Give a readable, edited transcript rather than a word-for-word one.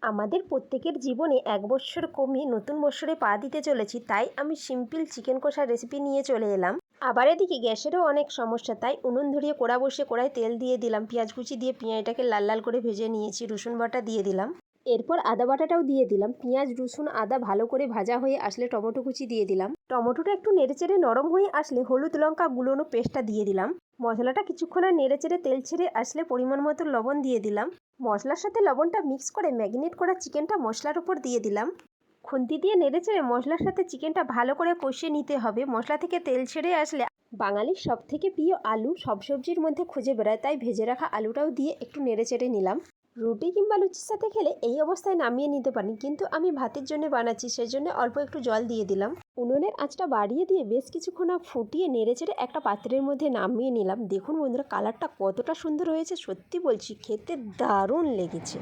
আমাদের প্রত্যেকের জীবনে এক বৎসর কমিয়ে নতুন বৎসরে পা দিতে চলেছি, তাই আমি সিম্পল চিকেন কষার রেসিপি নিয়ে চলে এলাম। আবার এদিকে গ্যাসেরও অনেক সমস্যা, তাই উনুন ধরিয়ে কড়া বসিয়ে কড়ায় তেল দিয়ে দিলাম, পেঁয়াজ কুচি দিয়ে পেঁয়াজটাকে লাল লাল করে ভেজে নিয়েছি, রসুন বাটা দিয়ে দিলাম, এরপর আদা বাটাটাও দিয়ে দিলাম। পেঁয়াজ রসুন আদা ভালো করে ভাজা হয়ে আসলে টমেটো কুচি দিয়ে দিলাম। টমেটোটা একটু নেড়েচেড়ে নরম হয়ে আসলে হলুদ লঙ্কা গুলোনো পেস্টটা দিয়ে দিলাম। মশলাটা কিছুক্ষণ নেড়েচেড়ে তেল ছেড়ে আসলে পরিমাণ মতো লবণ দিয়ে দিলাম। মশলার সাথে লবণটা মিক্স করে ম্যারিনেট করা চিকেনটা মশলার উপর দিয়ে দিলাম। খুন্তি দিয়ে নেড়েচেড়ে মশলার সাথে চিকেনটা ভালো করে কষিয়ে নিতে হবে। মশলা থেকে তেল ছেড়ে আসলে বাঙালির সবথেকে প্রিয় আলু সব সবজির মধ্যে খুঁজে বেড়ায়, তাই ভেজে রাখা আলুটাও দিয়ে একটু নেড়েচেড়ে নিলাম। রুটি কিংবা লুচির সাথে খেলে এই অবস্থায় নামিয়ে নিতে পারেন, কিন্তু আমি ভাতের জন্য বানাচ্ছি, সেজন্য অল্প একটু জল দিয়ে দিলাম। উনুনের আঁচটা বাড়িয়ে দিয়ে বেশ কিছুক্ষণ ফুটিয়ে নেড়েচেড়ে একটা পাত্রের মধ্যে নামিয়ে নিলাম। দেখুন বন্ধুরা, কালারটা কতটা সুন্দর হয়েছে, সত্যি বলছি খেতে দারুণ লেগেছে।